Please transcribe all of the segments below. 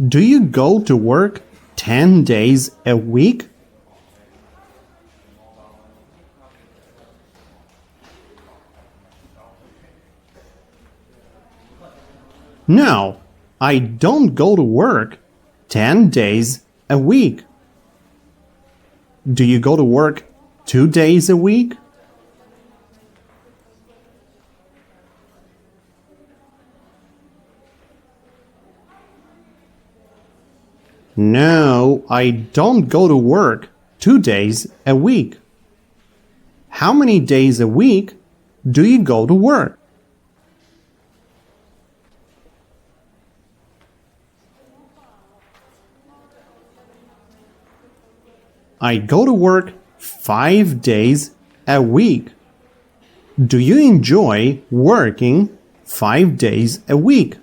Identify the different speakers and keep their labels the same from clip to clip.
Speaker 1: Do you go to work 10 days a week? No, I don't go to work 10 days a week. Do you go to work 2 days a week? No, I don't go to work 2 days a week. How many days a week do you go to work? I go to work 5 days a week. Do you enjoy working 5 days a week?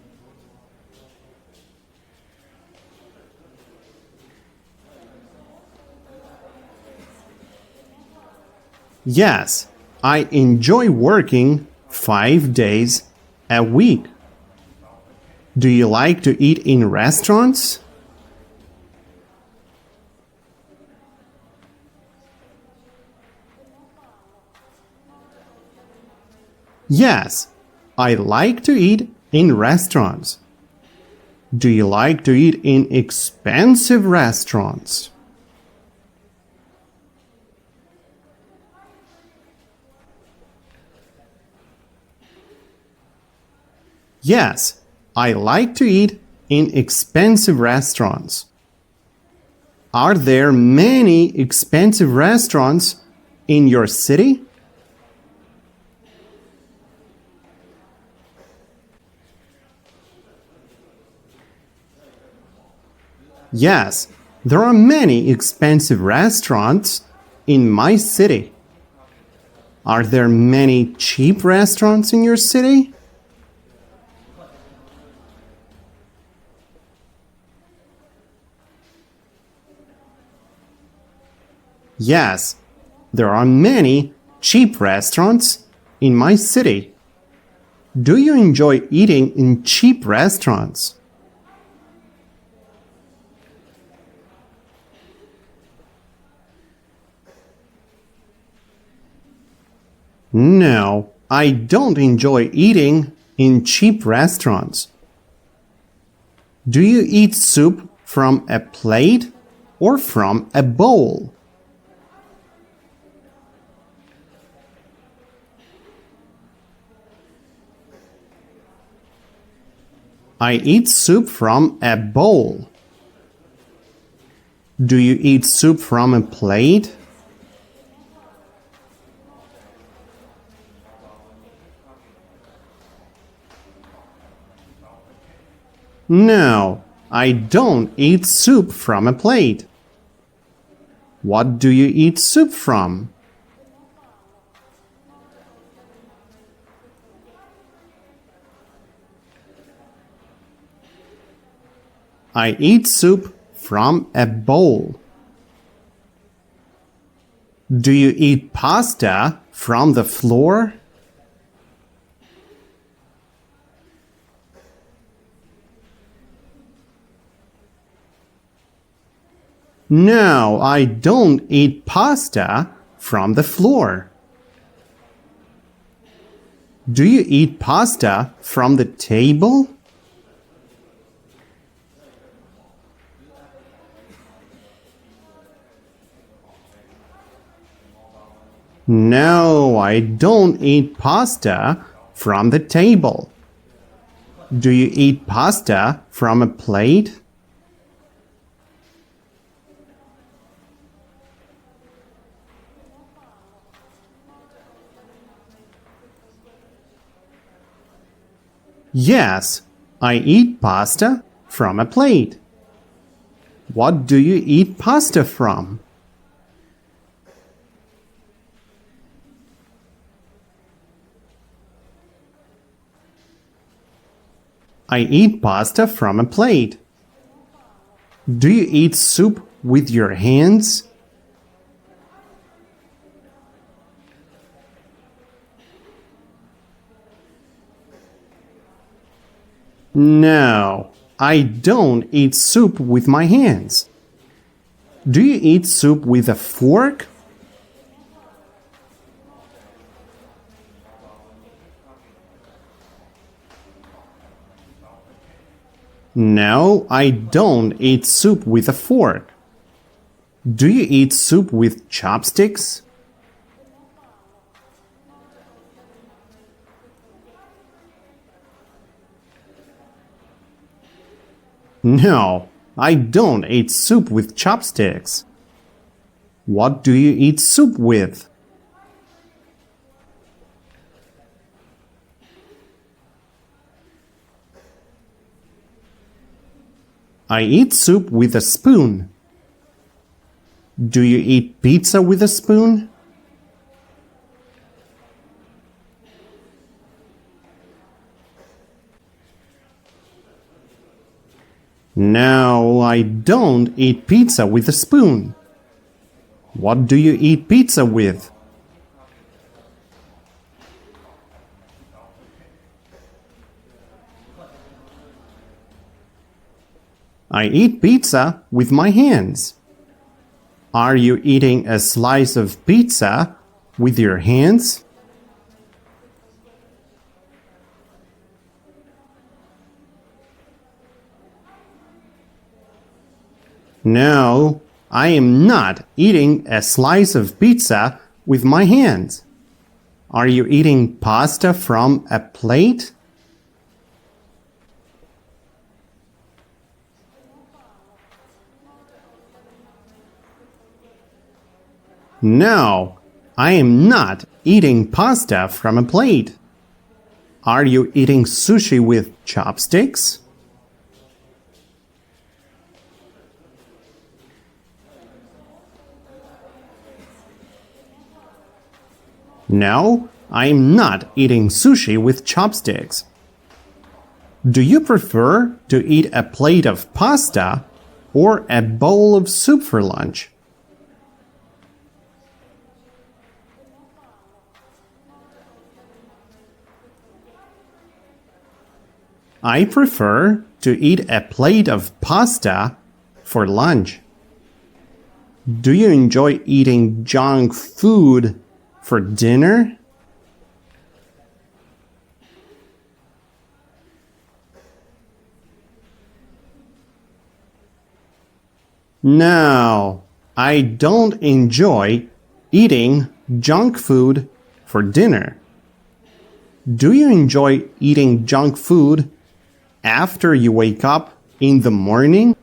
Speaker 1: Yes, I enjoy working 5 days a week. Do you like to eat in restaurants? Yes, I like to eat in restaurants. Do you like to eat in expensive restaurants? Yes, I like to eat in expensive restaurants. Are there many expensive restaurants in your city? Yes, there are many expensive restaurants in my city. Are there many cheap restaurants in your city? Yes, there are many cheap restaurants in my city. Do you enjoy eating in cheap restaurants? No, I don't enjoy eating in cheap restaurants. Do you eat soup from a plate or from a bowl? I eat soup from a bowl. Do you eat soup from a plate? No, I don't eat soup from a plate. What do you eat soup from? I eat soup from a bowl. Do you eat pasta from the floor? No, I don't eat pasta from the floor. Do you eat pasta from the table? No, I don't eat pasta from the table. Do you eat pasta from a plate? Yes, I eat pasta from a plate. What do you eat pasta from? I eat pasta from a plate. Do you eat soup with your hands? No, I don't eat soup with my hands. Do you eat soup with a fork? No, I don't eat soup with a fork. Do you eat soup with chopsticks? No, I don't eat soup with chopsticks. What do you eat soup with? I eat soup with a spoon. Do you eat pizza with a spoon? No, I don't eat pizza with a spoon. What do you eat pizza with? I eat pizza with my hands. Are you eating a slice of pizza with your hands? No, I am not eating a slice of pizza with my hands. Are you eating pasta from a plate? No, I am not eating pasta from a plate. Are you eating sushi with chopsticks? No, I am not eating sushi with chopsticks. Do you prefer to eat a plate of pasta or a bowl of soup for lunch? I prefer to eat a plate of pasta for lunch. Do you enjoy eating junk food for dinner? No, I don't enjoy eating junk food for dinner. Do you enjoy eating junk food after you wake up in the morning?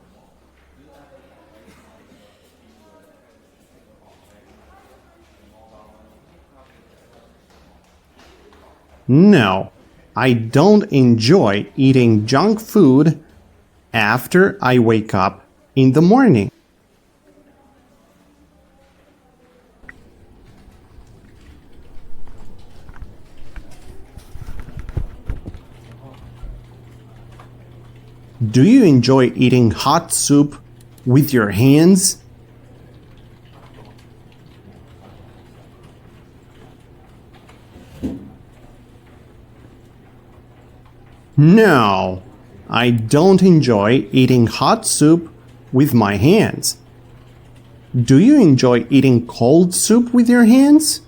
Speaker 1: No, I don't enjoy eating junk food after I wake up in the morning. Do you enjoy eating hot soup with your hands? No, I don't enjoy eating hot soup with my hands. Do you enjoy eating cold soup with your hands?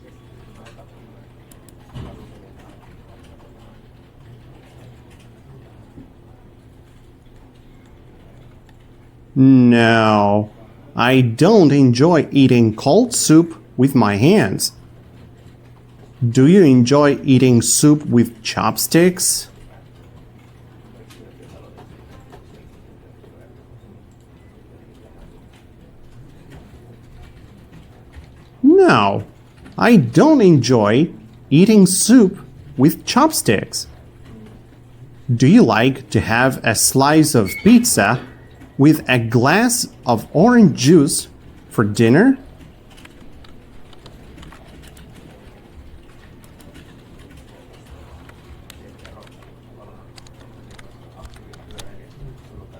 Speaker 1: No, I don't enjoy eating cold soup with my hands. Do you enjoy eating soup with chopsticks? No, I don't enjoy eating soup with chopsticks. Do you like to have a slice of pizza with a glass of orange juice for dinner?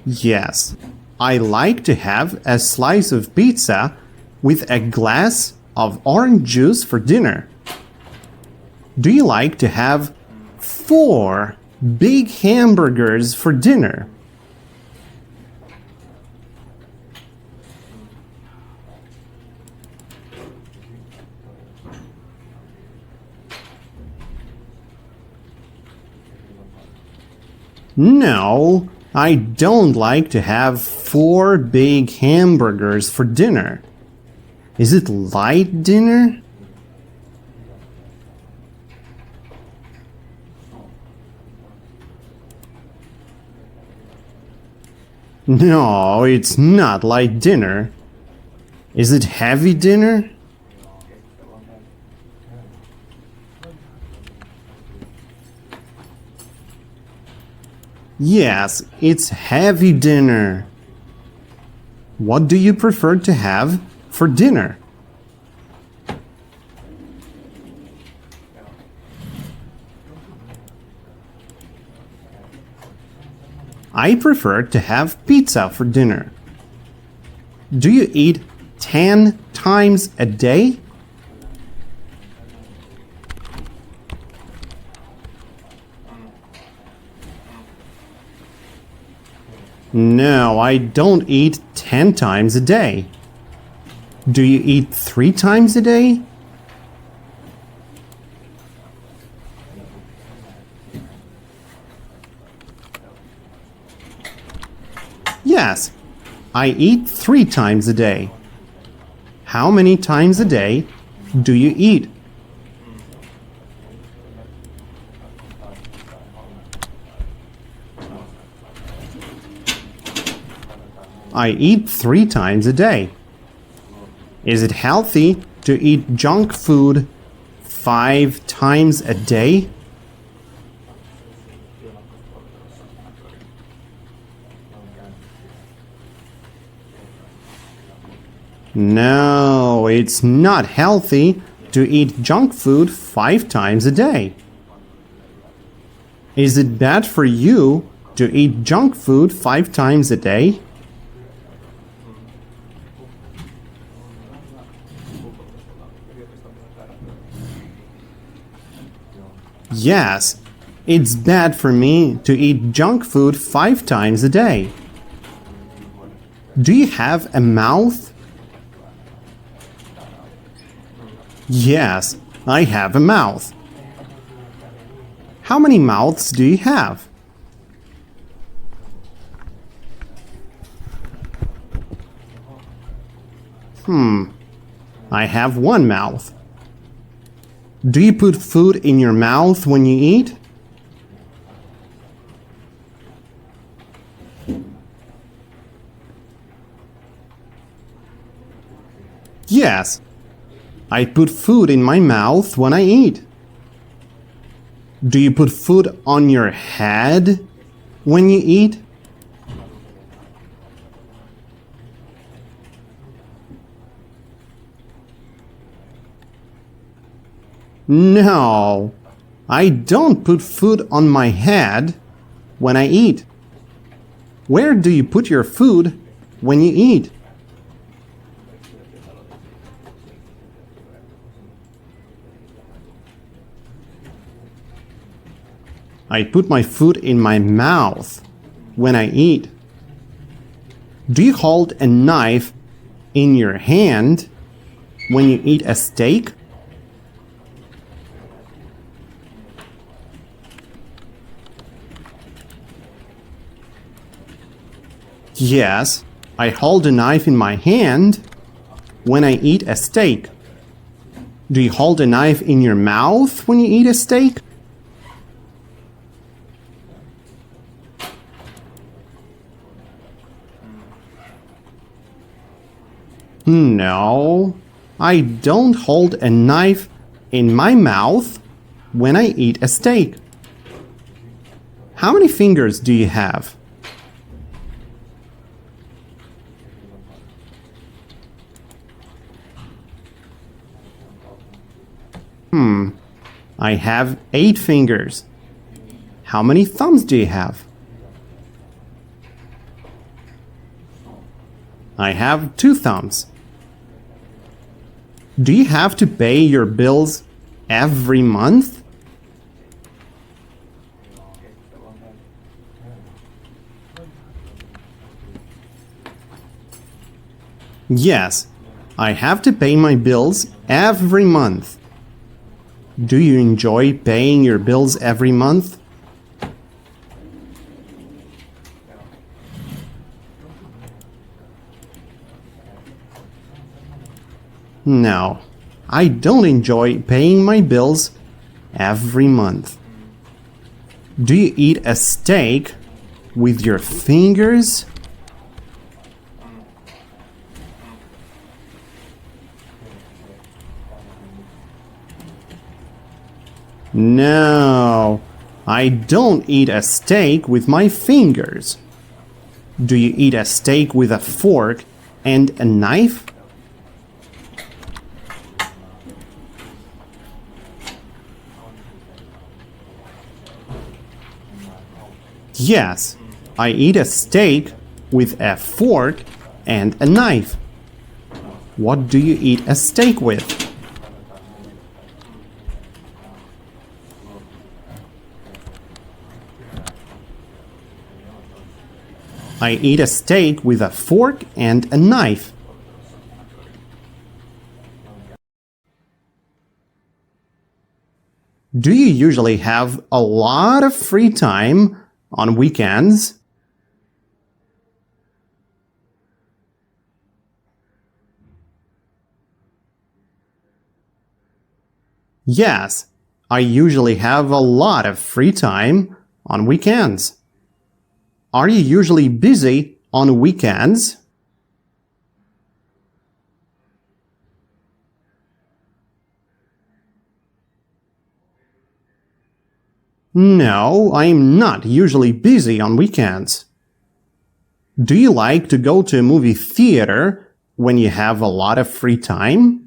Speaker 1: Yes, I like to have a slice of pizza with a glass of orange juice for dinner. Do you like to have 4 big hamburgers for dinner? No, I don't like to have 4 big hamburgers for dinner. Is it light dinner? No, it's not light dinner. Is it heavy dinner? Yes, it's heavy dinner. What do you prefer to have for dinner? I prefer to have pizza for dinner. Do you eat 10 times a day? No, I don't eat 10 times a day. Do you eat 3 times a day? Yes, I eat 3 times a day. How many times a day do you eat? I eat 3 times a day. Is it healthy to eat junk food 5 times a day? No, it's not healthy to eat junk food 5 times a day. Is it bad for you to eat junk food 5 times a day? Yes, it's bad for me to eat junk food 5 times a day. Do you have a mouth? Yes, I have a mouth. How many mouths do you have? I have 1 mouth. Do you put food in your mouth when you eat? Yes, I put food in my mouth when I eat. Do you put food on your head when you eat? No, I don't put food on my head when I eat. Where do you put your food when you eat? I put my food in my mouth when I eat. Do you hold a knife in your hand when you eat a steak? Yes, I hold a knife in my hand when I eat a steak. Do you hold a knife in your mouth when you eat a steak? No, I don't hold a knife in my mouth when I eat a steak. How many fingers do you have? I have 8 fingers. How many thumbs do you have? I have 2 thumbs. Do you have to pay your bills every month? Yes, I have to pay my bills every month. Do you enjoy paying your bills every month? No, I don't enjoy paying my bills every month. Do you eat a steak with your fingers? No, I don't eat a steak with my fingers. Do you eat a steak with a fork and a knife? Yes, I eat a steak with a fork and a knife. What do you eat a steak with? I eat a steak with a fork and a knife. Do you usually have a lot of free time on weekends? Yes, I usually have a lot of free time on weekends. Are you usually busy on weekends? No, I'm not usually busy on weekends. Do you like to go to a movie theater when you have a lot of free time?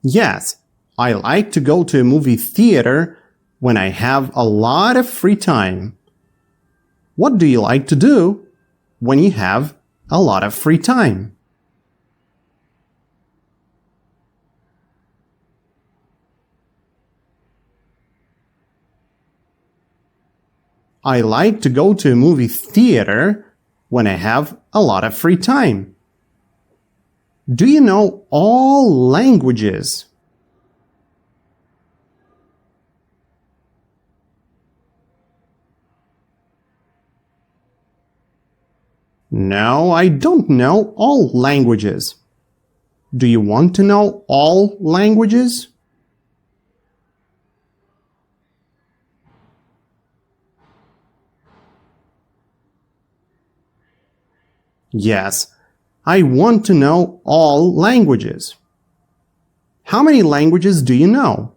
Speaker 1: Yes, I like to go to a movie theater when I have a lot of free time. What do you like to do when you have a lot of free time? I like to go to a movie theater when I have a lot of free time. Do you know all languages? No, I don't know all languages. Do you want to know all languages? Yes, I want to know all languages. How many languages do you know?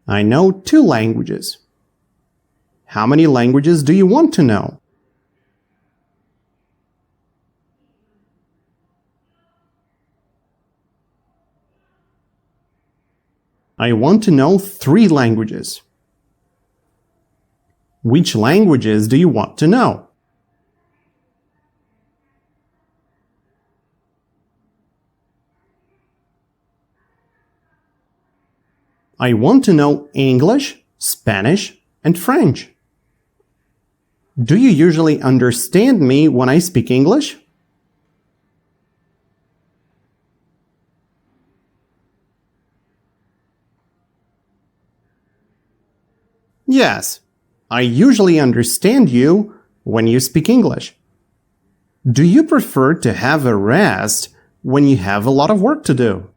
Speaker 1: I know 2 languages. How many languages do you want to know? I want to know 3 languages. Which languages do you want to know? I want to know English, Spanish, and French. Do you usually understand me when I speak English? Yes, I usually understand you when you speak English. Do you prefer to have a rest when you have a lot of work to do?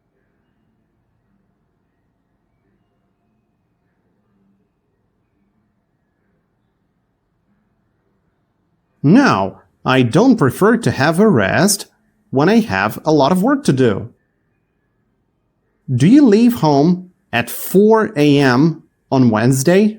Speaker 1: No, I don't prefer to have a rest when I have a lot of work to do. Do you leave home at 4 a.m. on Wednesday?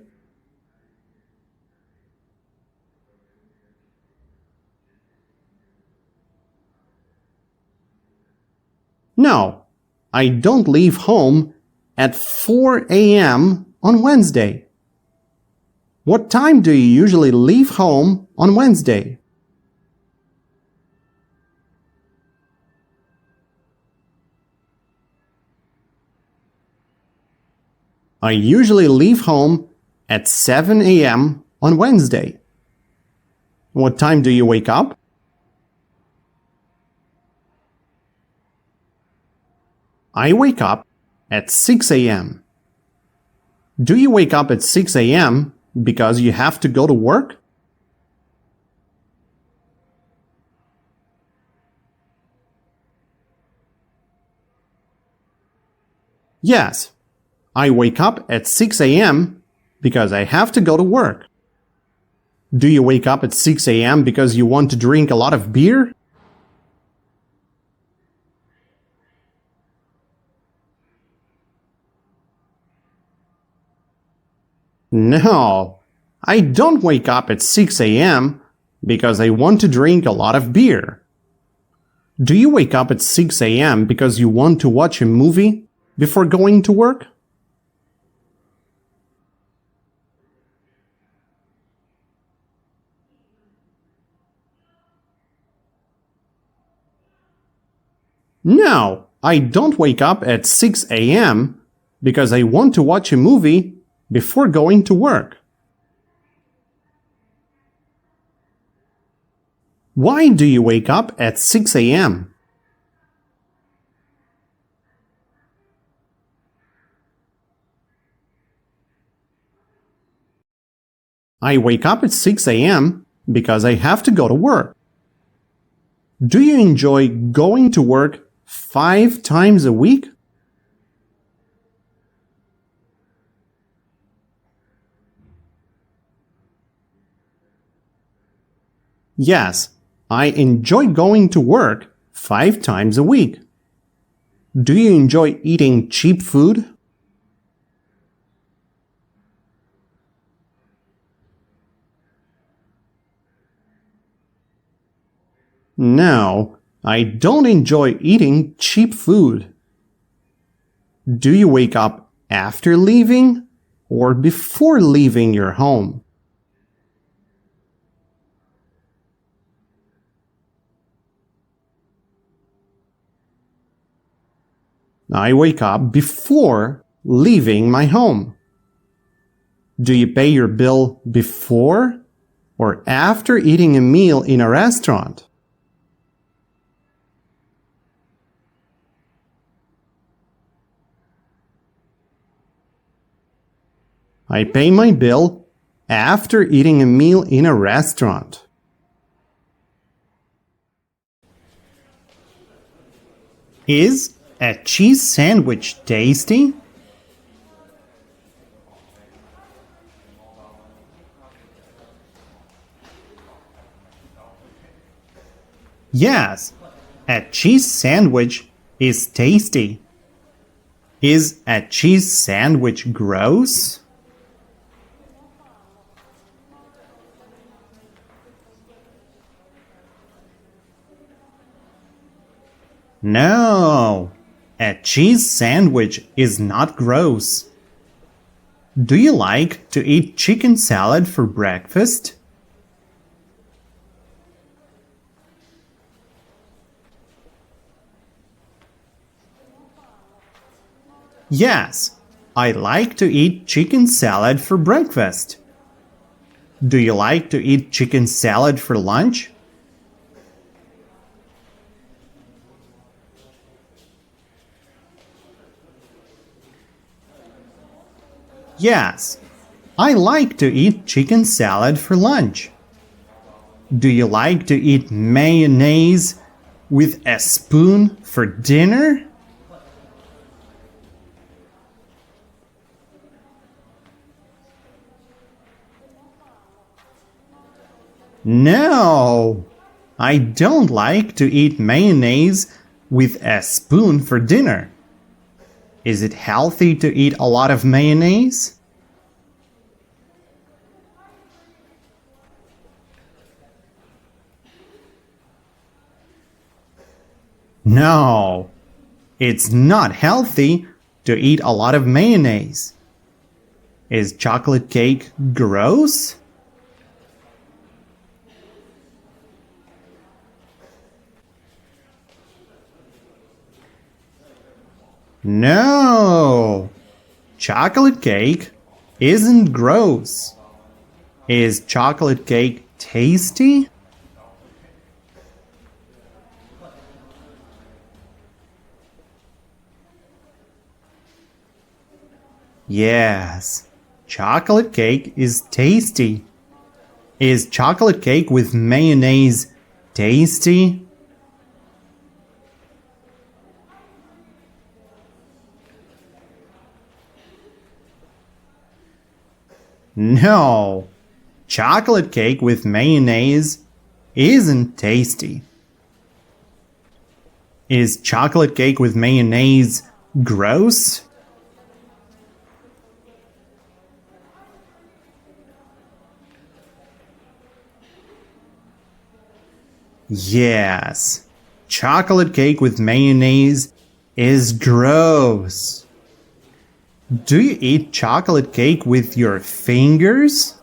Speaker 1: No, I don't leave home at 4 a.m. on Wednesday. What time do you usually leave home on Wednesday? I usually leave home at 7 a.m. on Wednesday. What time do you wake up? I wake up at 6 a.m. Do you wake up at 6 a.m. because you have to go to work? Yes, I wake up at 6 a.m. because I have to go to work. Do you wake up at 6 a.m. because you want to drink a lot of beer? No, I don't wake up at 6 a.m. because I want to drink a lot of beer. Do you wake up at 6 a.m. because you want to watch a movie before going to work? No, I don't wake up at 6 a.m. because I want to watch a movie before going to work. Why do you wake up at 6 a.m.? I wake up at 6 a.m. because I have to go to work. Do you enjoy going to work 5 times a week? Yes, I enjoy going to work 5 times a week. Do you enjoy eating cheap food? No, I don't enjoy eating cheap food. Do you wake up after leaving or before leaving your home? I wake up before leaving my home. Do you pay your bill before or after eating a meal in a restaurant? I pay my bill after eating a meal in a restaurant. Is a cheese sandwich tasty? Yes, a cheese sandwich is tasty. Is a cheese sandwich gross? No, a cheese sandwich is not gross. Do you like to eat chicken salad for breakfast? Yes, I like to eat chicken salad for breakfast. Do you like to eat chicken salad for lunch? Yes, I like to eat chicken salad for lunch. Do you like to eat mayonnaise with a spoon for dinner? No, I don't like to eat mayonnaise with a spoon for dinner. Is it healthy to eat a lot of mayonnaise? No, it's not healthy to eat a lot of mayonnaise. Is chocolate cake gross? No, chocolate cake isn't gross. Is chocolate cake tasty? Yes, chocolate cake is tasty. Is chocolate cake with mayonnaise tasty? No, chocolate cake with mayonnaise isn't tasty. Is chocolate cake with mayonnaise gross? Yes, chocolate cake with mayonnaise is gross. Do you eat chocolate cake with your fingers?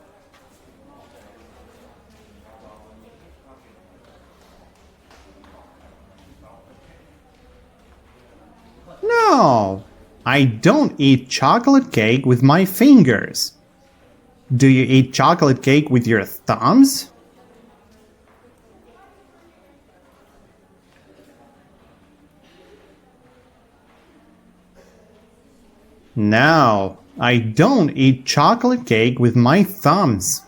Speaker 1: No, I don't eat chocolate cake with my fingers. Do you eat chocolate cake with your thumbs? No, I don't eat chocolate cake with my thumbs.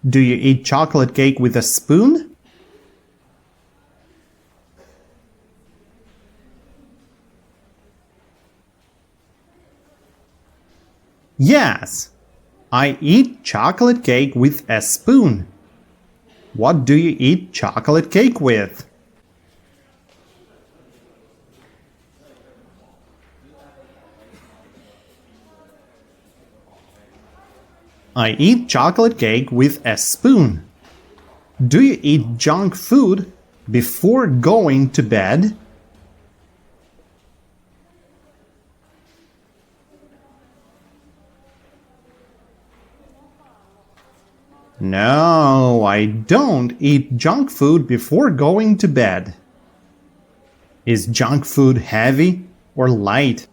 Speaker 1: Do you eat chocolate cake with a spoon? Yes, I eat chocolate cake with a spoon. What do you eat chocolate cake with? I eat chocolate cake with a spoon. Do you eat junk food before going to bed? No, I don't eat junk food before going to bed. Is junk food heavy or light?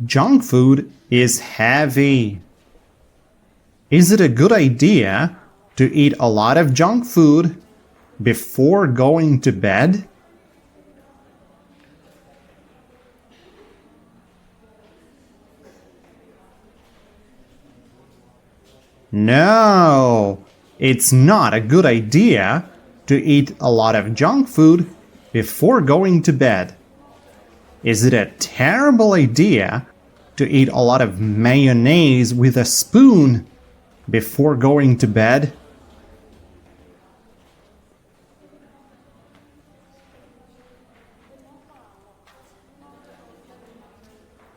Speaker 1: Junk food is heavy. Is it a good idea to eat a lot of junk food before going to bed? No, it's not a good idea to eat a lot of junk food before going to bed. Is it a terrible idea to eat a lot of mayonnaise with a spoon before going to bed?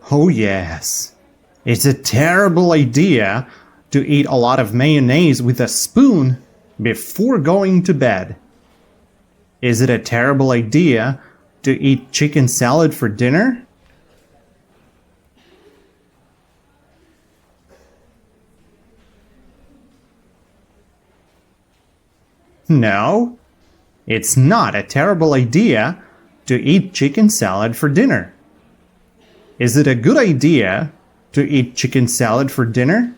Speaker 1: Oh yes, it's a terrible idea to eat a lot of mayonnaise with a spoon before going to bed. Is it a terrible idea to eat chicken salad for dinner? No, it's not a terrible idea to eat chicken salad for dinner. Is it a good idea to eat chicken salad for dinner?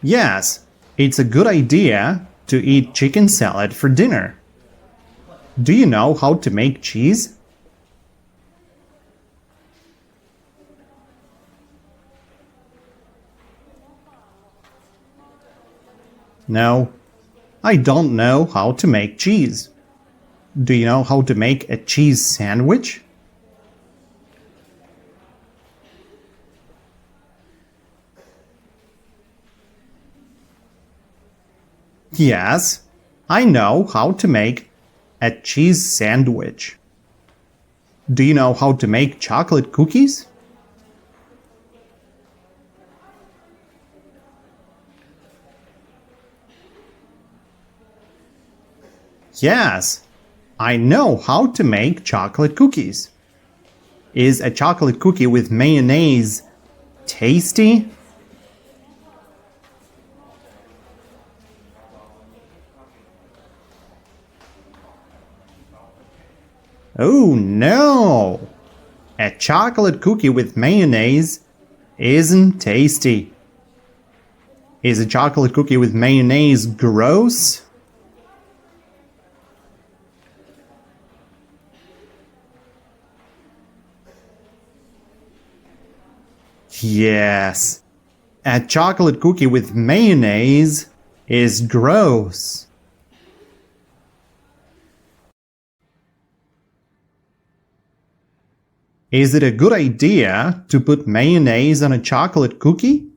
Speaker 1: Yes, it's a good idea to eat chicken salad for dinner. Do you know how to make cheese? No, I don't know how to make cheese. Do you know how to make a cheese sandwich? Yes, I know how to make a cheese sandwich. Do you know how to make chocolate cookies? Yes, I know how to make chocolate cookies. Is a chocolate cookie with mayonnaise tasty? Oh no! A chocolate cookie with mayonnaise isn't tasty. Is a chocolate cookie with mayonnaise gross? Yes. A chocolate cookie with mayonnaise is gross. Is it a good idea to put mayonnaise on a chocolate cookie?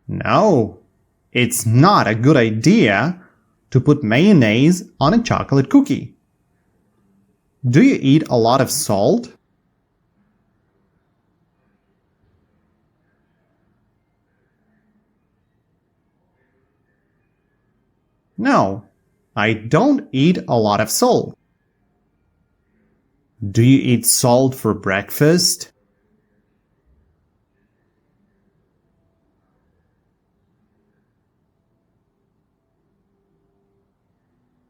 Speaker 1: No, it's not a good idea to put mayonnaise on a chocolate cookie. Do you eat a lot of salt? No, I don't eat a lot of salt. Do you eat salt for breakfast?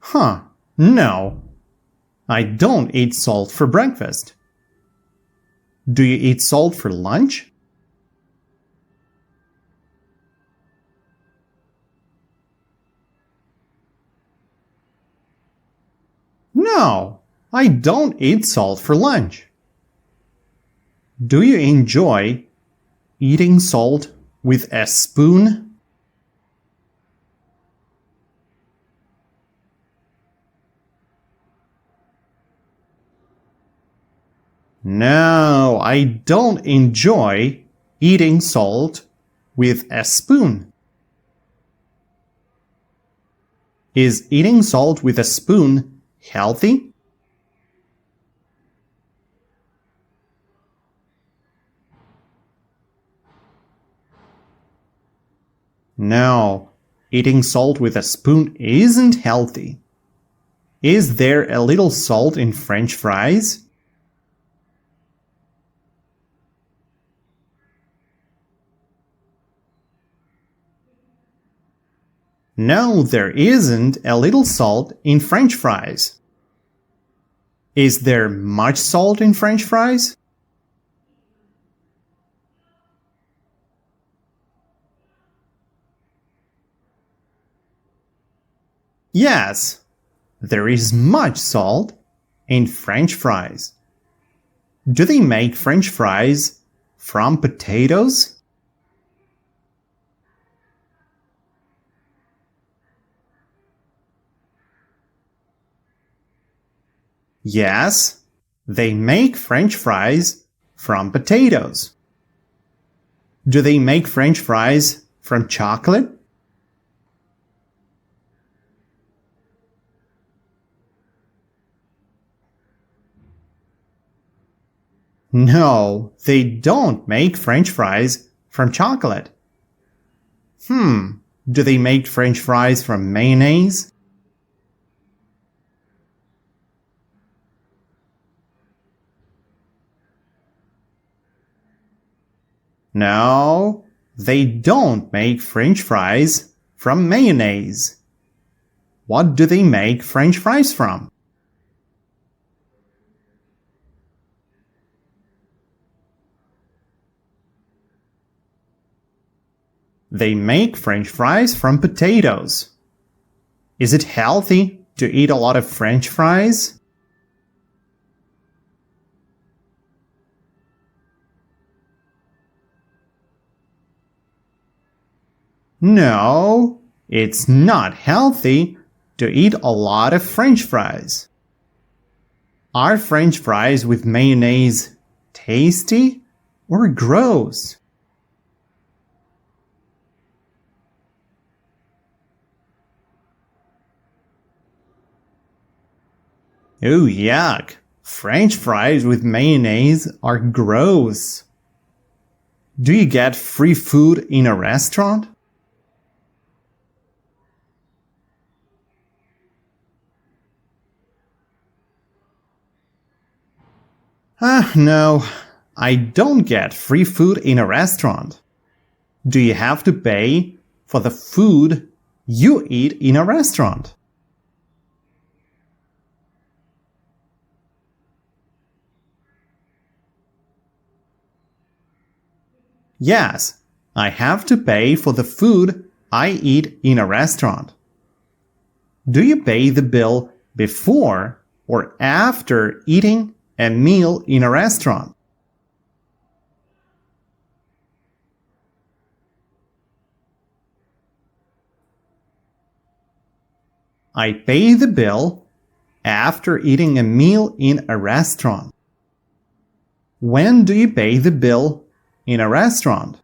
Speaker 1: Huh, no. I don't eat salt for breakfast. Do you eat salt for lunch? No, I don't eat salt for lunch. Do you enjoy eating salt with a spoon? No, I don't enjoy eating salt with a spoon. Is eating salt with a spoon healthy? No, eating salt with a spoon isn't healthy. Is there a little salt in French fries? No, there isn't a little salt in French fries. Is there much salt in French fries? Yes, there is much salt in French fries. Do they make French fries from potatoes? Yes, they make French fries from potatoes. Do they make French fries from chocolate? No, they don't make French fries from chocolate. Do they make French fries from mayonnaise? No, they don't make French fries from mayonnaise. What do they make French fries from? They make French fries from potatoes. Is it healthy to eat a lot of French fries? No, it's not healthy to eat a lot of French fries. Are French fries with mayonnaise tasty or gross? Oh, yuck! French fries with mayonnaise are gross. Do you get free food in a restaurant? No, I don't get free food in a restaurant. Do you have to pay for the food you eat in a restaurant? Yes, I have to pay for the food I eat in a restaurant. Do you pay the bill before or after eating a meal in a restaurant? I pay the bill after eating a meal in a restaurant. When do you pay the bill in a restaurant?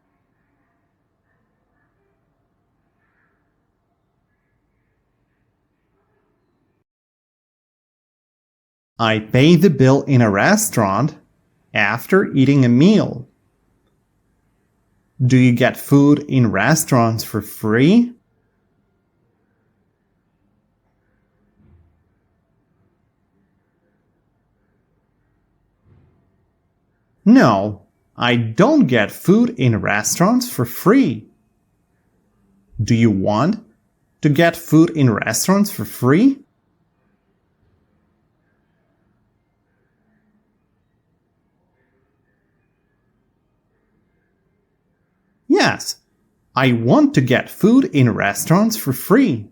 Speaker 1: I pay the bill in a restaurant after eating a meal. Do you get food in restaurants for free? No, I don't get food in restaurants for free. Do you want to get food in restaurants for free? Yes, I want to get food in restaurants for free.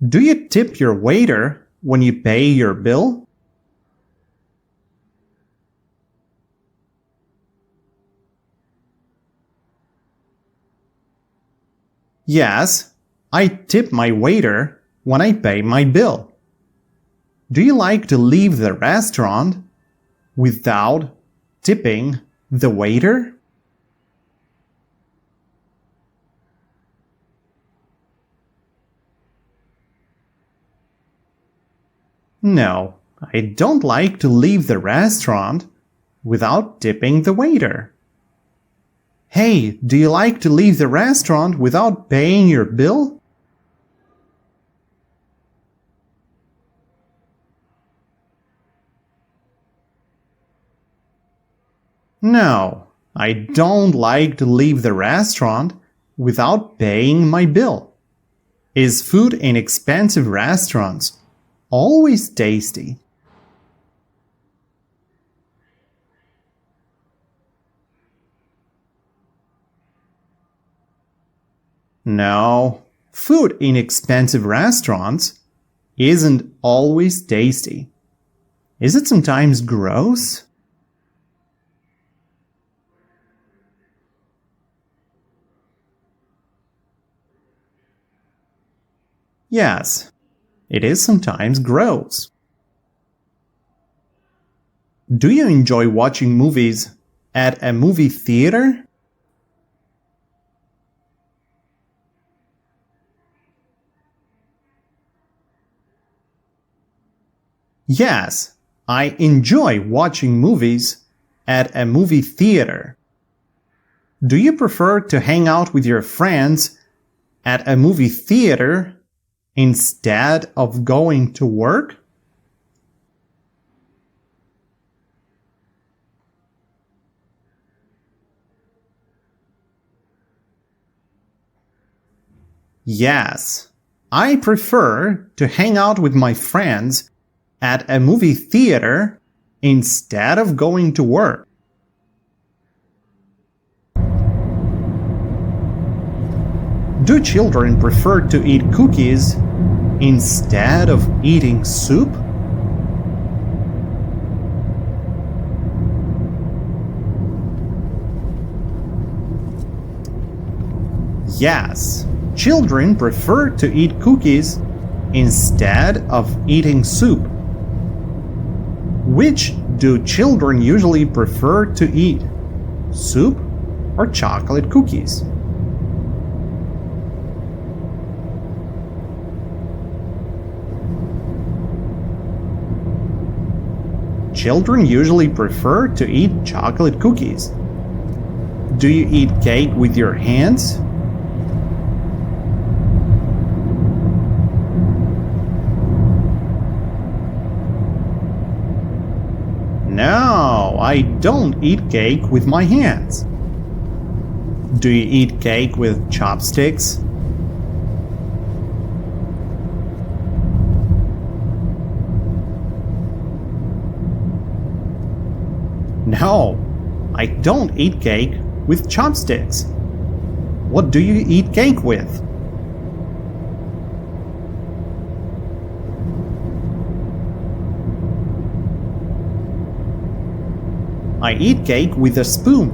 Speaker 1: Do you tip your waiter when you pay your bill? Yes, I tip my waiter when I pay my bill. Do you like to leave the restaurant without tipping the waiter? No, I don't like to leave the restaurant without tipping the waiter. Hey, do you like to leave the restaurant without paying your bill? No, I don't like to leave the restaurant without paying my bill. Is food in expensive restaurants always tasty? No, food in expensive restaurants isn't always tasty. Is it sometimes gross? Yes, it is sometimes gross. Do you enjoy watching movies at a movie theater? Yes, I enjoy watching movies at a movie theater. Do you prefer to hang out with your friends at a movie theater instead of going to work? Yes, I prefer to hang out with my friends at a movie theater instead of going to work. Do children prefer to eat cookies instead of eating soup? Yes, children prefer to eat cookies instead of eating soup. Which do children usually prefer to eat? Soup or chocolate cookies? Children usually prefer to eat chocolate cookies. Do you eat cake with your hands? No, I don't eat cake with my hands. Do you eat cake with chopsticks? No, I don't eat cake with chopsticks. What do you eat cake with? I eat cake with a spoon.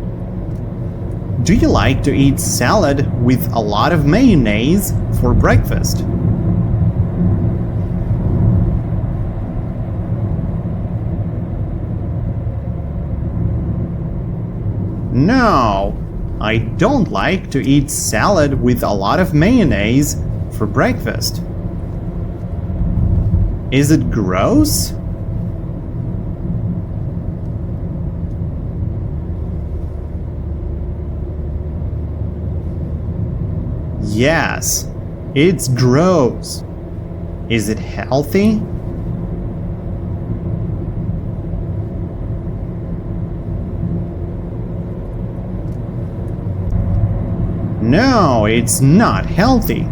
Speaker 1: Do you like to eat salad with a lot of mayonnaise for breakfast? No, I don't like to eat salad with a lot of mayonnaise for breakfast. Is it gross? Yes, it's gross. Is it healthy? No, it's not healthy.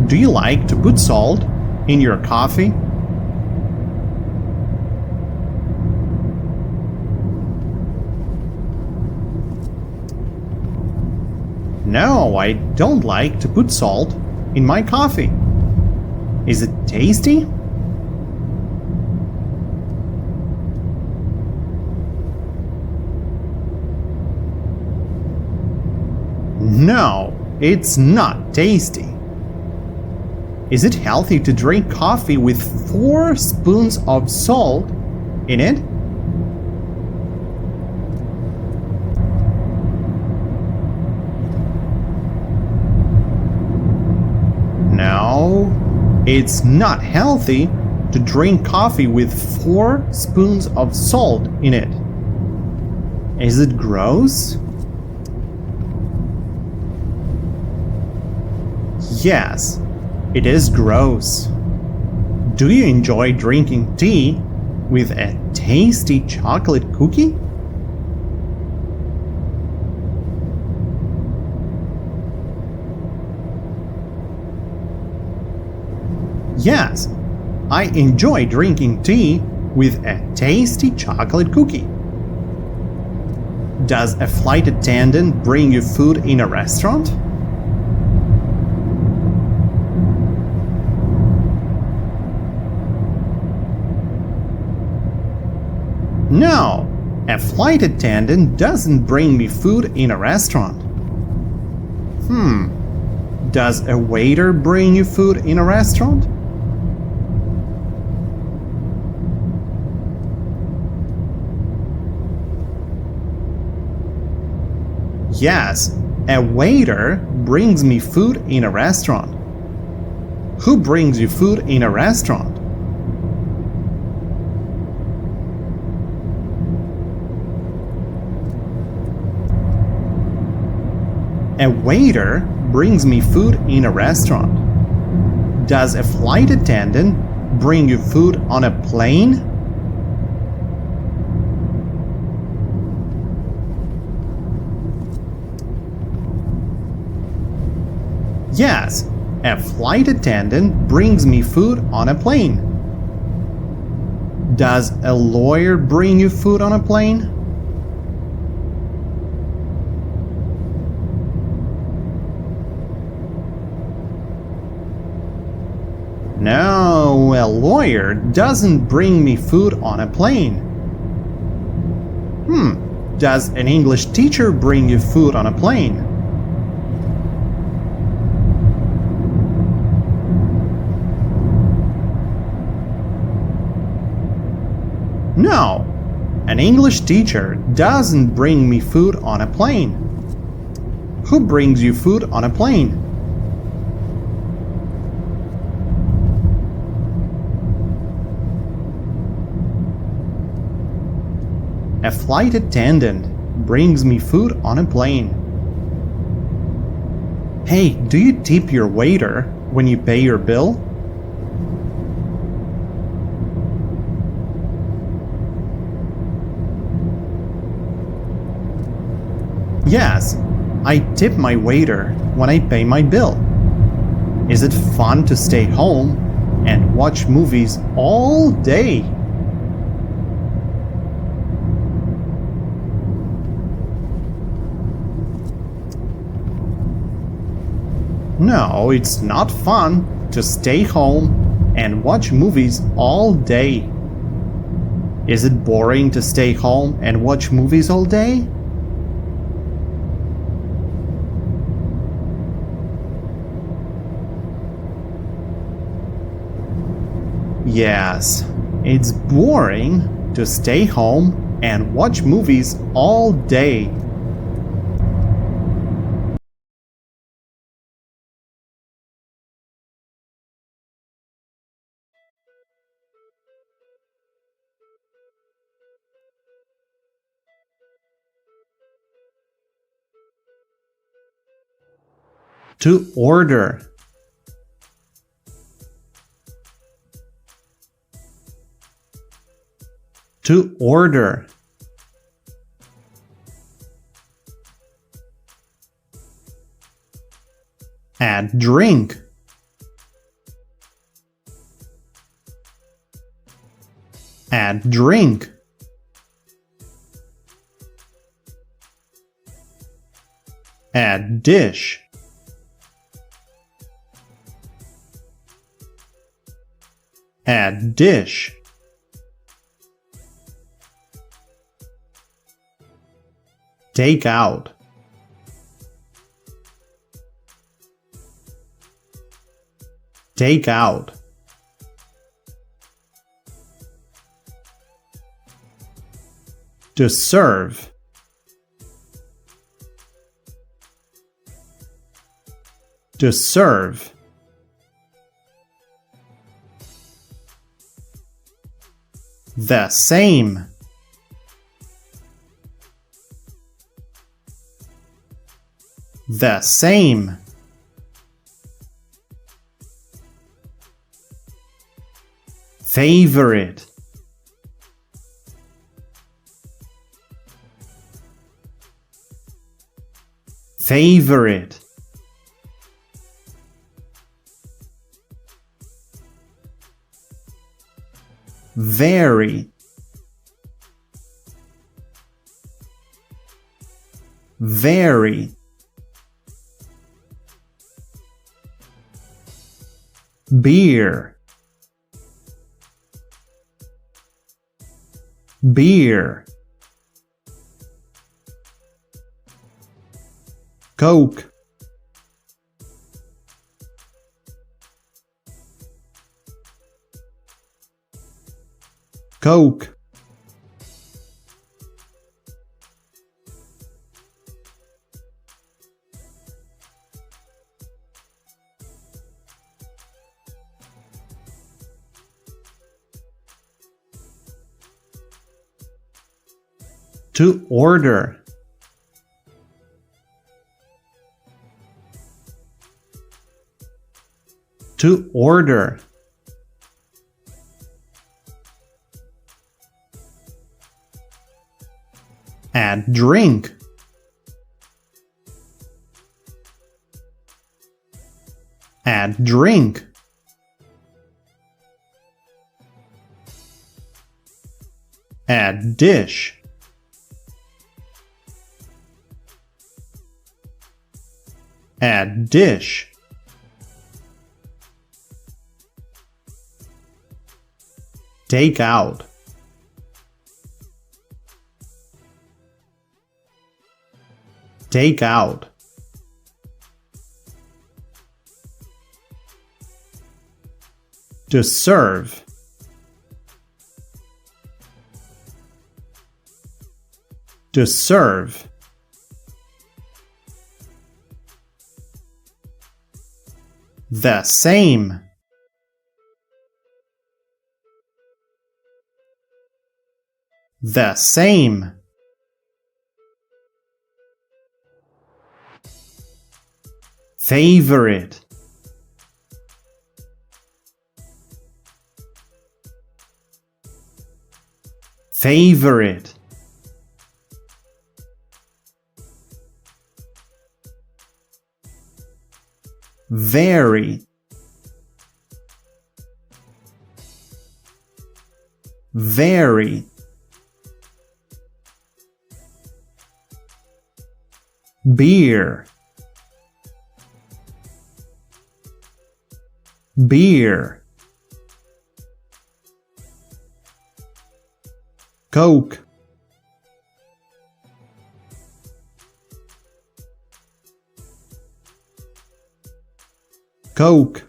Speaker 1: Do you like to put salt in your coffee? No, I don't like to put salt in my coffee. Is it tasty? No, it's not tasty. Is it healthy to drink coffee with 4 spoons of salt in it? No, it's not healthy to drink coffee with 4 spoons of salt in it. Is it gross? Yes, it is gross. Do you enjoy drinking tea with a tasty chocolate cookie? Yes, I enjoy drinking tea with a tasty chocolate cookie. Does a flight attendant bring you food in a restaurant? No, a flight attendant doesn't bring me food in a restaurant. Does a waiter bring you food in a restaurant? Yes, a waiter brings me food in a restaurant. Who brings you food in a restaurant? A waiter brings me food in a restaurant. Does a flight attendant bring you food on a plane? Yes, a flight attendant brings me food on a plane. Does a lawyer bring you food on a plane? No, a lawyer doesn't bring me food on a plane. Does an English teacher bring you food on a plane? No, an English teacher doesn't bring me food on a plane. Who brings you food on a plane? A flight attendant brings me food on a plane. Hey, do you tip your waiter when you pay your bill? Yes, I tip my waiter when I pay my bill. Is it fun to stay home and watch movies all day? No, it's not fun to stay home and watch movies all day. Is it boring to stay home and watch movies all day? Yes, it's boring to stay home and watch movies all day. To order. To order. Add drink. Add drink. Add dish. Add dish. Take out. Take out. To serve. To serve. The same. The same. Favorite. Favorite. Very. Very. Beer. Beer. Coke. Coke. To order. To order. Add drink. Add drink. Add dish. Add dish. Take out. Take out. To serve. To serve. The same. The same. Favorite. Favorite. Very. Very. Beer. beer, Coke, Coke,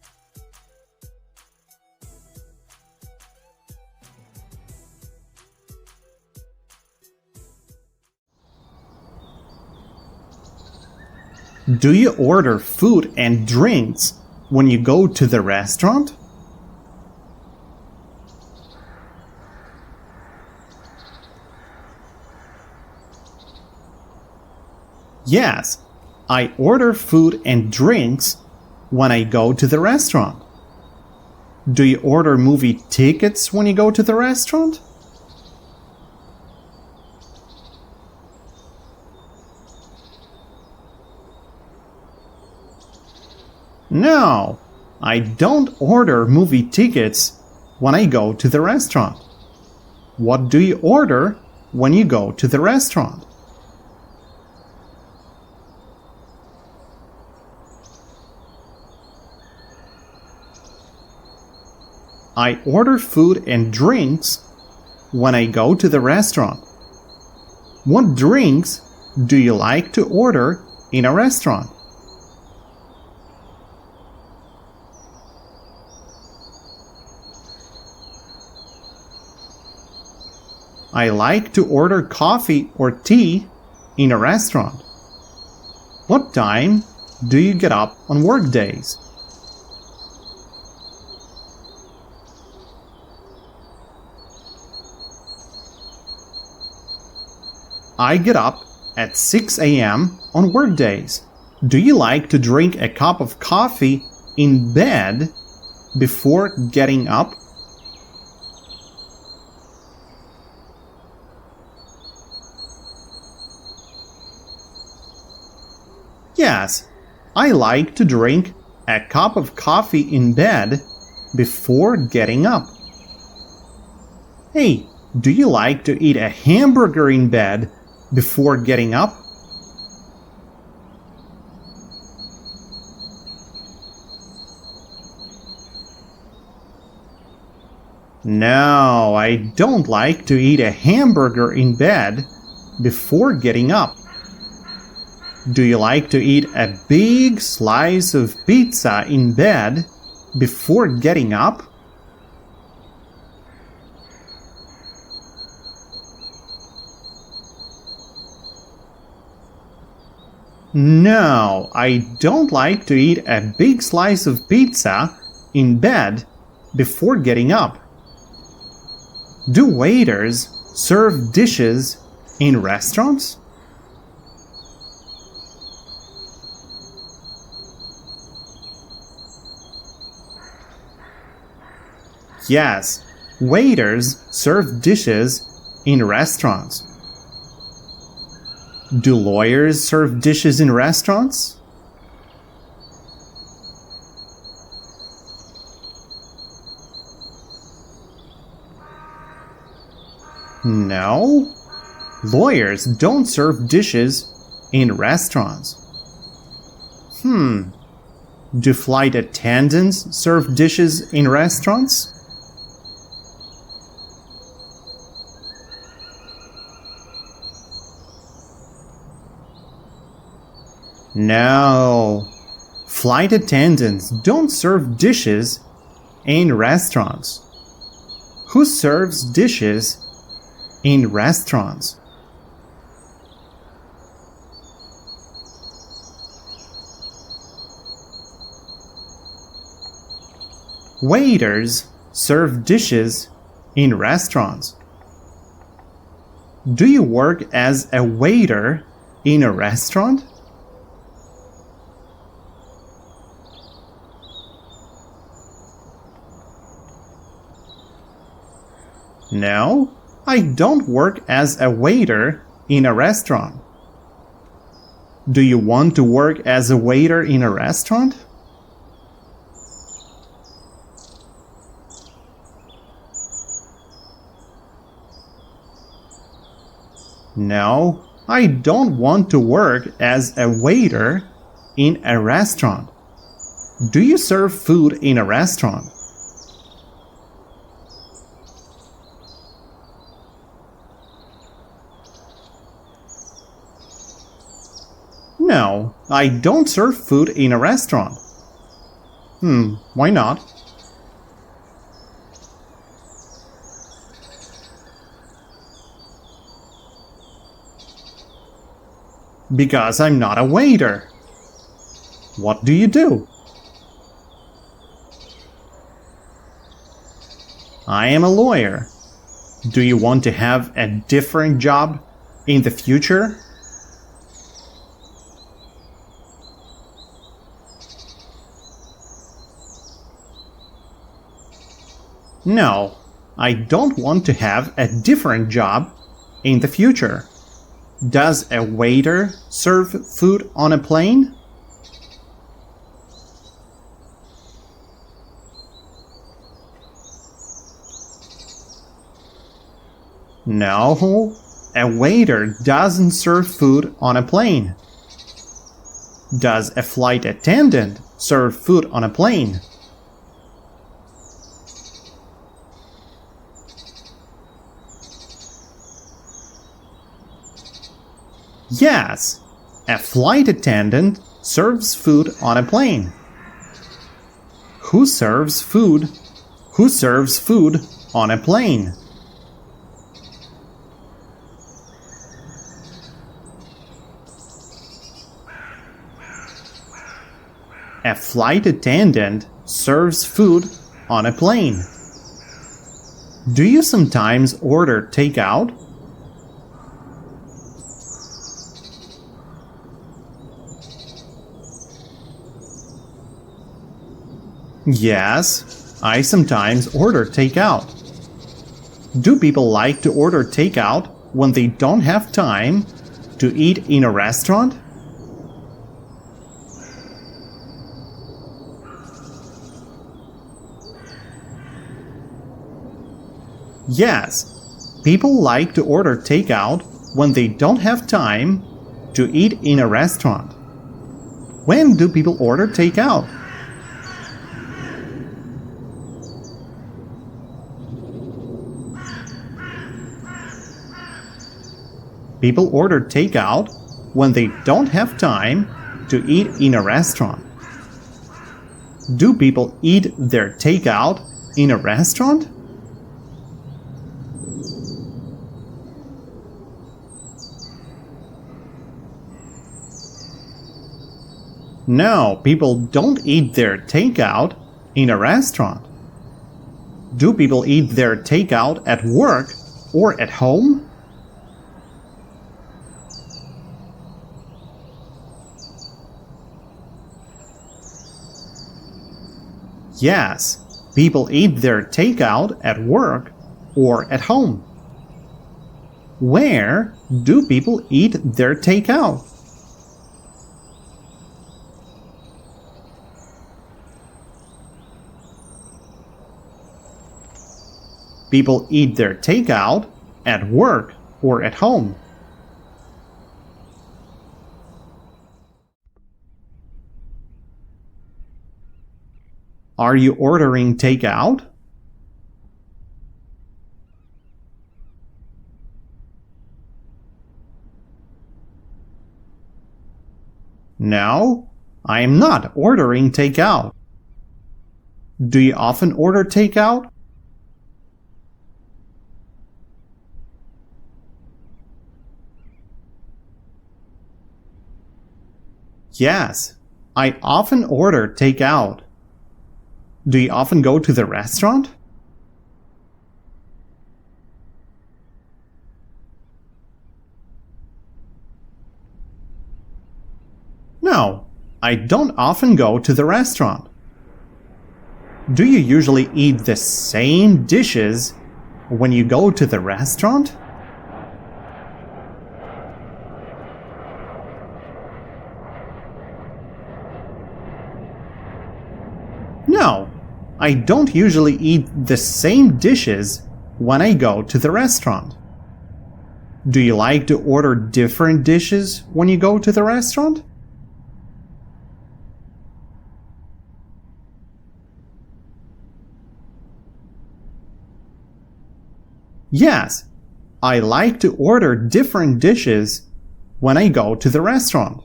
Speaker 1: Do you order food and drinks when you go to the restaurant? Yes, I order food and drinks when I go to the restaurant. Do you order movie tickets when you go to the restaurant? No, I don't order movie tickets when I go to the restaurant. What do you order when you go to the restaurant? I order food and drinks when I go to the restaurant. What drinks do you like to order in a restaurant? I like to order coffee or tea in a restaurant. What time do you get up on work days? I get up at 6 a.m. on work days. Do you like to drink a cup of coffee in bed before getting up? Yes, I like to drink a cup of coffee in bed before getting up. Hey, do you like to eat a hamburger in bed before getting up? No, I don't like to eat a hamburger in bed before getting up. Do you like to eat a big slice of pizza in bed before getting up? No, I don't like to eat a big slice of pizza in bed before getting up. Do waiters serve dishes in restaurants? Yes, waiters serve dishes in restaurants. Do lawyers serve dishes in restaurants? No, lawyers don't serve dishes in restaurants. Do flight attendants serve dishes in restaurants? No, flight attendants don't serve dishes in restaurants. Who serves dishes in restaurants? Waiters serve dishes in restaurants. Do you work as a waiter in a restaurant? No, I don't work as a waiter in a restaurant. Do you want to work as a waiter in a restaurant? No, I don't want to work as a waiter in a restaurant. Do you serve food in a restaurant? No, I don't serve food in a restaurant. Why not? Because I'm not a waiter. What do you do? I am a lawyer. Do you want to have a different job in the future? No, I don't want to have a different job in the future. Does a waiter serve food on a plane? No, a waiter doesn't serve food on a plane. Does a flight attendant serve food on a plane? Yes, a flight attendant serves food on a plane. Who serves food? Who serves food on a plane? A flight attendant serves food on a plane. Do you sometimes order takeout? Yes, I sometimes order takeout. Do people like to order takeout when they don't have time to eat in a restaurant? Yes, people like to order takeout when they don't have time to eat in a restaurant. When do people order takeout? People order takeout when they don't have time to eat in a restaurant. Do people eat their takeout in a restaurant? No, people don't eat their takeout in a restaurant. Do people eat their takeout at work or at home? Yes, people eat their takeout at work or at home. Where do people eat their takeout? People eat their takeout at work or at home. Are you ordering takeout? No, I am not ordering takeout. Do you often order takeout? Yes, I often order takeout. Do you often go to the restaurant? No, I don't often go to the restaurant. Do you usually eat the same dishes when you go to the restaurant? No, I don't usually eat the same dishes when I go to the restaurant. Do you like to order different dishes when you go to the restaurant? Yes, I like to order different dishes when I go to the restaurant.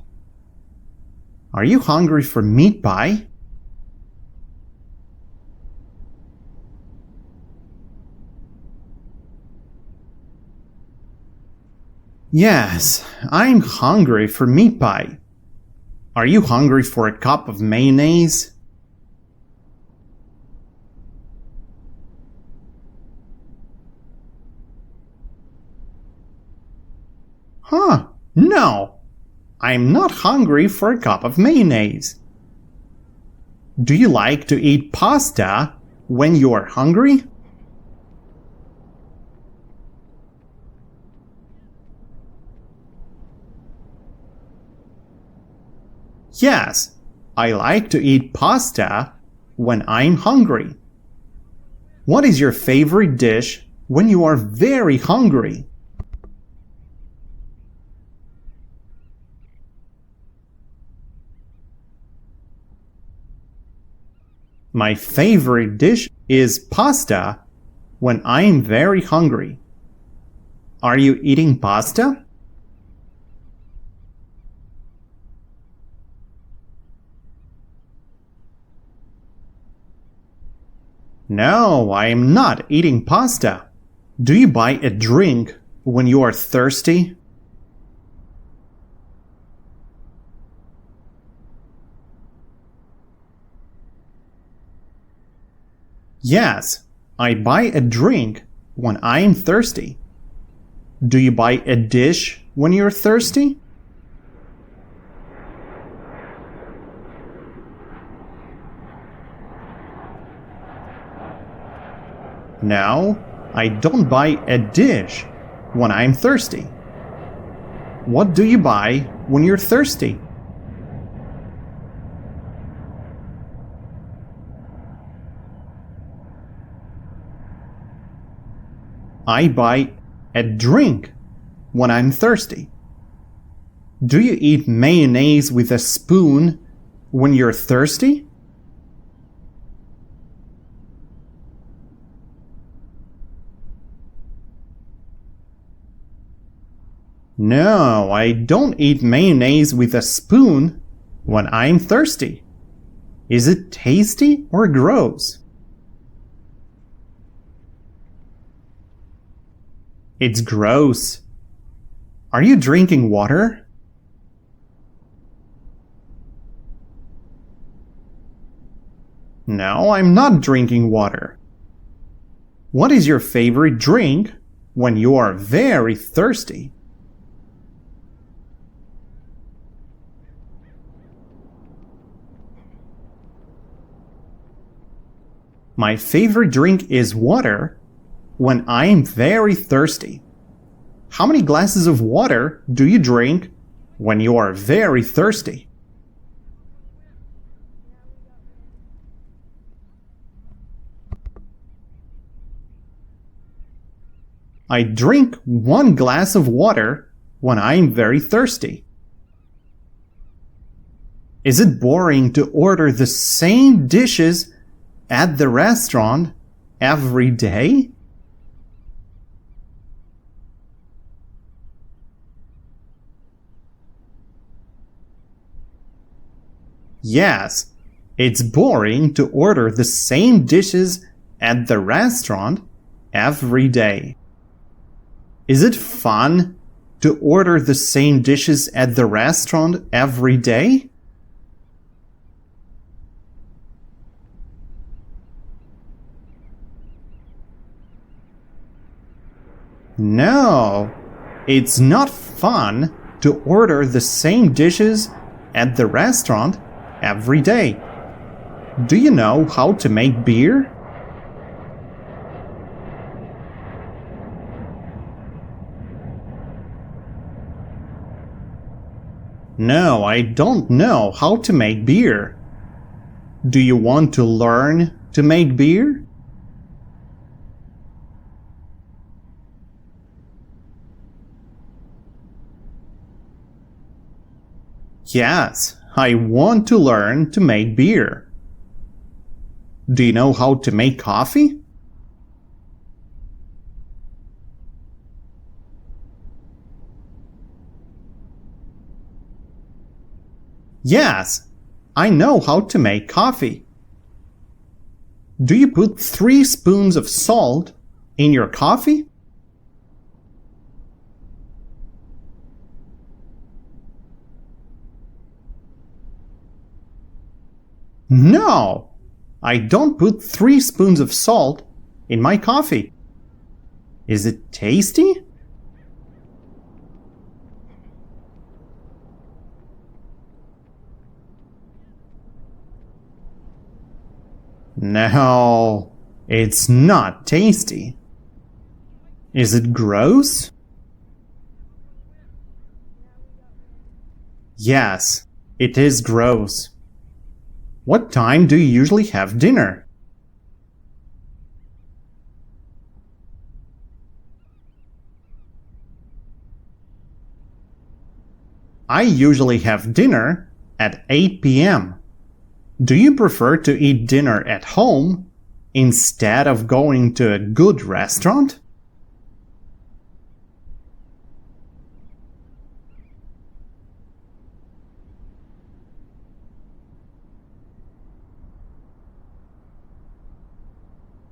Speaker 1: Are you hungry for meat pie? Yes, I'm hungry for meat pie. Are you hungry for a cup of mayonnaise? Huh, no, I'm not hungry for a cup of mayonnaise. Do you like to eat pasta when you are hungry? Yes, I like to eat pasta when I'm hungry. What is your favorite dish when you are very hungry? My favorite dish is pasta when I'm very hungry. Are you eating pasta? No, I am not eating pasta. Do you buy a drink when you are thirsty? Yes, I buy a drink when I am thirsty. Do you buy a dish when you're thirsty? No, I don't buy a dish when I'm thirsty. What do you buy when you're thirsty? I buy a drink when I'm thirsty. Do you eat mayonnaise with a spoon when you're thirsty? No, I don't eat mayonnaise with a spoon when I'm thirsty. Is it tasty or gross? It's gross. Are you drinking water? No, I'm not drinking water. What is your favorite drink when you are very thirsty? My favorite drink is water when I'm very thirsty. How many glasses of water do you drink when you are very thirsty? I drink 1 glass of water when I'm very thirsty. Is it boring to order the same dishes at the restaurant every day? Yes, it's boring to order the same dishes at the restaurant every day. Is it fun to order the same dishes at the restaurant every day? No, it's not fun to order the same dishes at the restaurant every day. Do you know how to make beer? No, I don't know how to make beer. Do you want to learn to make beer? Yes, I want to learn to make beer. Do you know how to make coffee? Yes, I know how to make coffee. Do you put 3 spoons of salt in your coffee? No, I don't put 3 spoons of salt in my coffee. Is it tasty? No, it's not tasty. Is it gross? Yes, it is gross. What time do you usually have dinner? I usually have dinner at 8 p.m. Do you prefer to eat dinner at home instead of going to a good restaurant?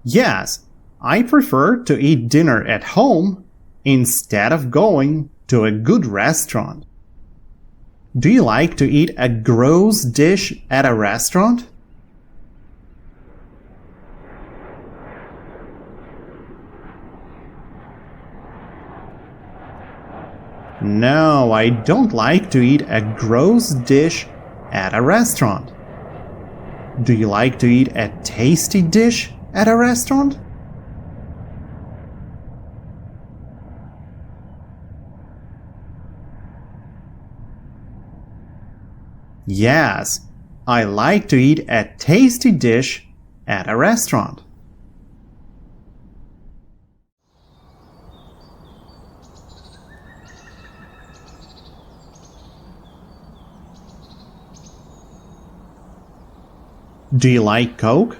Speaker 1: Yes, I prefer to eat dinner at home instead of going to a good restaurant. Do you like to eat a gross dish at a restaurant? No, I don't like to eat a gross dish at a restaurant. Do you like to eat a tasty dish at a restaurant? Yes, I like to eat a tasty dish at a restaurant. Do you like Coke?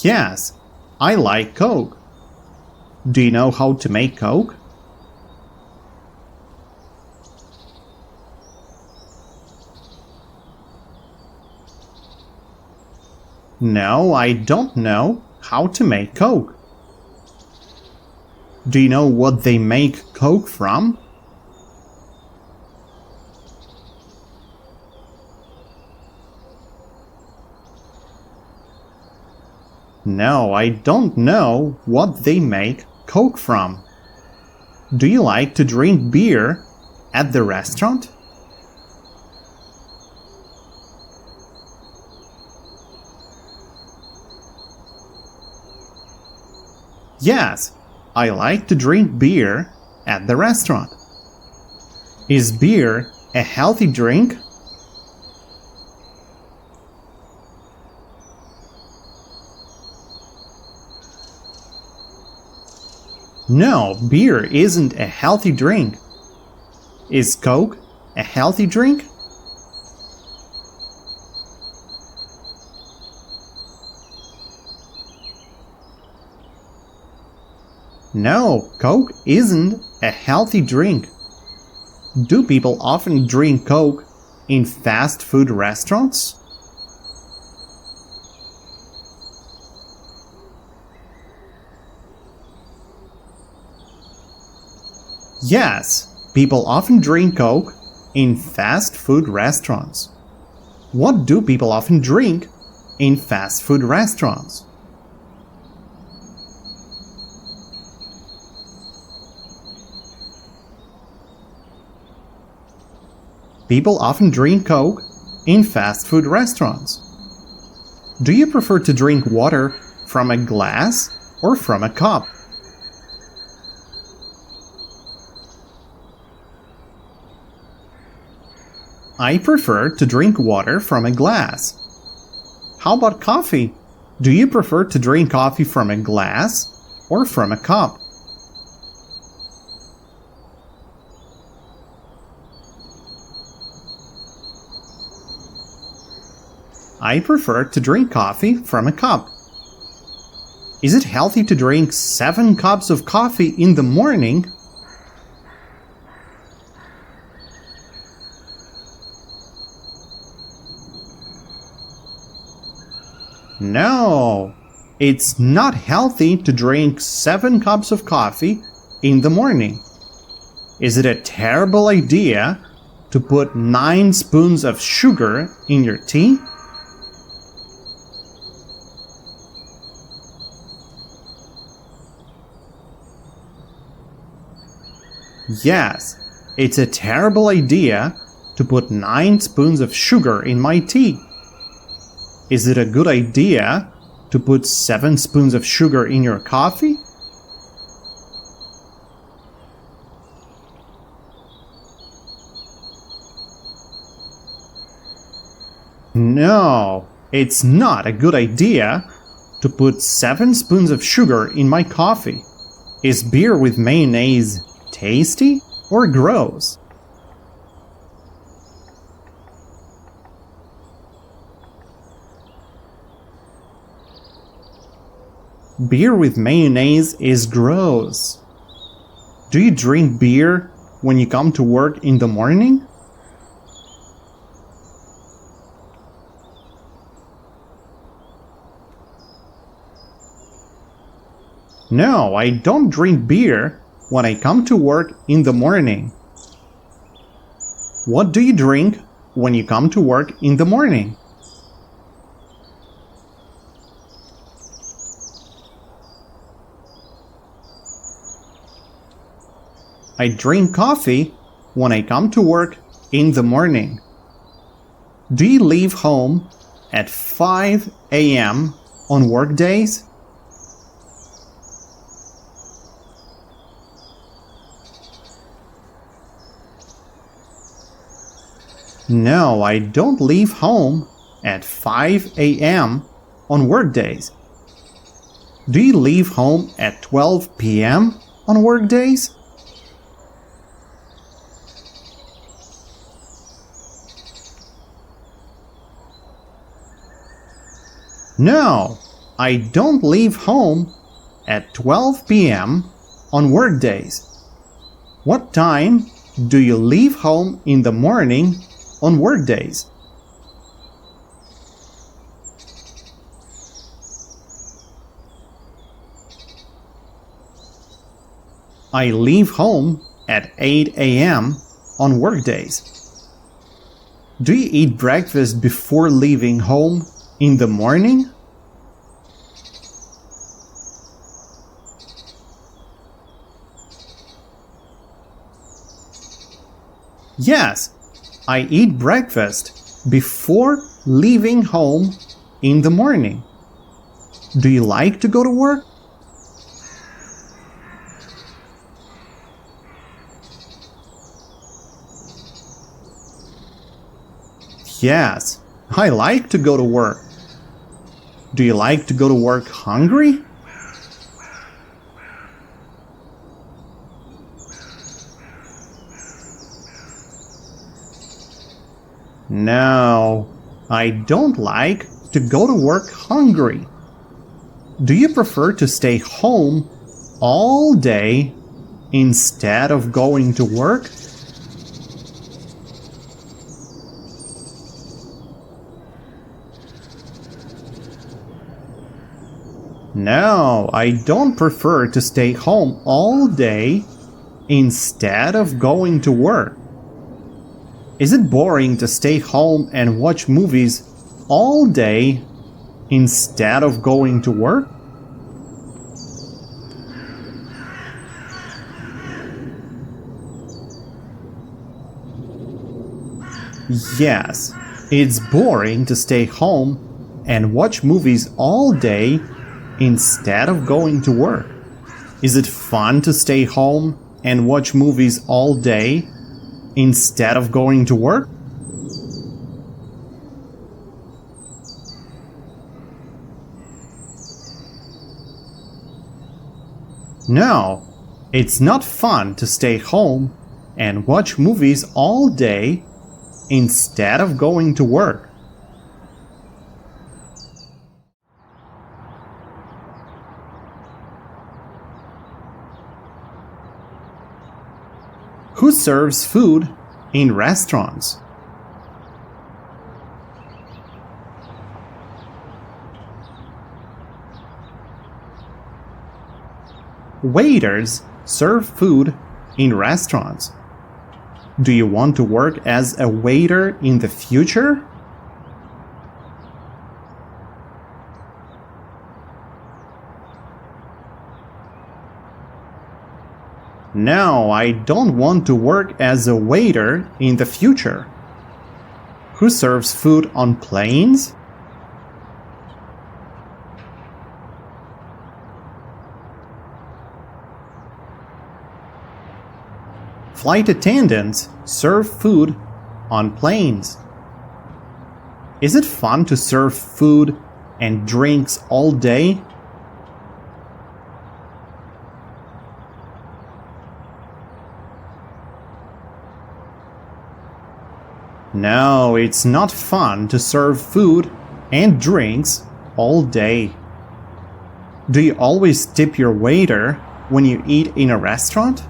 Speaker 1: Yes, I like Coke. Do you know how to make Coke? No, I don't know how to make Coke. Do you know what they make Coke from? No, I don't know what they make Coke from. Do you like to drink beer at the restaurant? Yes, I like to drink beer at the restaurant. Is beer a healthy drink? No, beer isn't a healthy drink. Is Coke a healthy drink? No, Coke isn't a healthy drink. Do people often drink Coke in fast food restaurants? Yes, people often drink Coke in fast food restaurants. What do people often drink in fast food restaurants? People often drink Coke in fast food restaurants. Do you prefer to drink water from a glass or from a cup? I prefer to drink water from a glass. How about coffee? Do you prefer to drink coffee from a glass or from a cup? I prefer to drink coffee from a cup. Is it healthy to drink 7 cups of coffee in the morning No, it's not healthy to drink 7 cups of coffee in the morning. Is it a terrible idea to put 9 spoons of sugar in your tea? Yes, it's a terrible idea to put 9 spoons of sugar in my tea. Is it a good idea to put 7 spoons of sugar in your coffee? No, it's not a good idea to put 7 spoons of sugar in my coffee. Is beer with mayonnaise tasty or gross? Beer with mayonnaise is gross. Do you drink beer when you come to work in the morning? No, I don't drink beer when I come to work in the morning. What do you drink when you come to work in the morning? I drink coffee when I come to work in the morning. Do you leave home at 5 a.m. on work days? No, I don't leave home at 5 a.m. on work days. Do you leave home at 12 p.m. on work days? No, I don't leave home at 12 p.m. on work days. What time do you leave home in the morning on work days? I leave home at 8 a.m. on work days. Do you eat breakfast before leaving home in the morning? Yes, I eat breakfast before leaving home in the morning. Do you like to go to work? Yes, I like to go to work. Do you like to go to work hungry? No, I don't like to go to work hungry. Do you prefer to stay home all day instead of going to work? No, I don't prefer to stay home all day instead of going to work. Is it boring to stay home and watch movies all day instead of going to work? Yes, it's boring to stay home and watch movies all day instead of going to work. Is it fun to stay home and watch movies all day instead of going to work? No, it's not fun to stay home and watch movies all day instead of going to work. Who serves food in restaurants? Waiters serve food in restaurants. Do you want to work as a waiter in the future? No, I don't want to work as a waiter in the future. Who serves food on planes? Flight attendants serve food on planes. Is it fun to serve food and drinks all day? No, it's not fun to serve food and drinks all day. Do you always tip your waiter when you eat in a restaurant?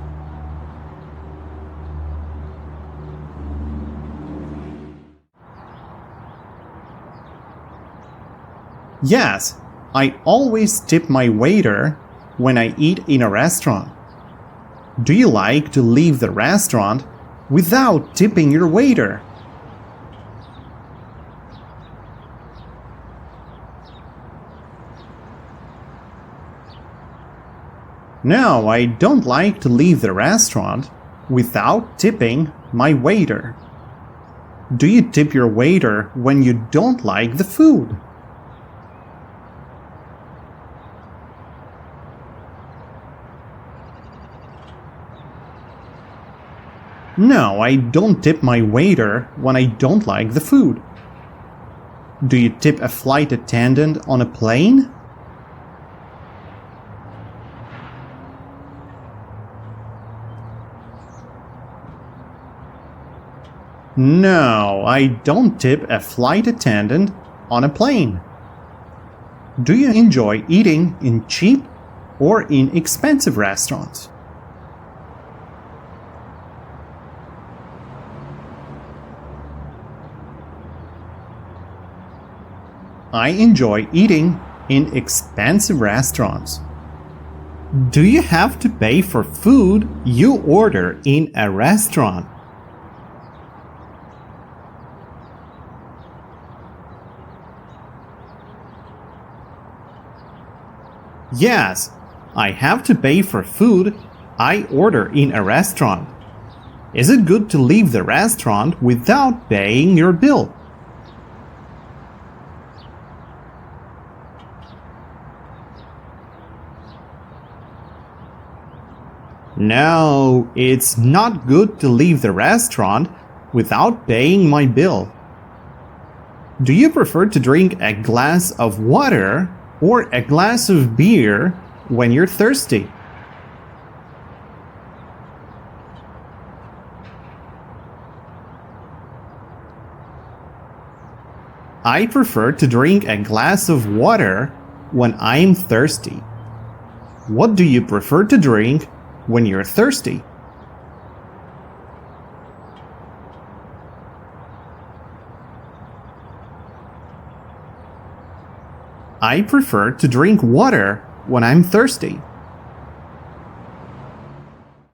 Speaker 1: Yes, I always tip my waiter when I eat in a restaurant. Do you like to leave the restaurant without tipping your waiter? No, I don't like to leave the restaurant without tipping my waiter. Do you tip your waiter when you don't like the food? No, I don't tip my waiter when I don't like the food. Do you tip a flight attendant on a plane? No, I don't tip a flight attendant on a plane. Do you enjoy eating in cheap or in expensive restaurants? I enjoy eating in expensive restaurants. Do you have to pay for food you order in a restaurant? Yes, I have to pay for food I order in a restaurant. Is it good to leave the restaurant without paying your bill? No, it's not good to leave the restaurant without paying my bill. Do you prefer to drink a glass of water or a glass of beer when you're thirsty? I prefer to drink a glass of water when I'm thirsty. What do you prefer to drink when you're thirsty? I prefer to drink water when I'm thirsty.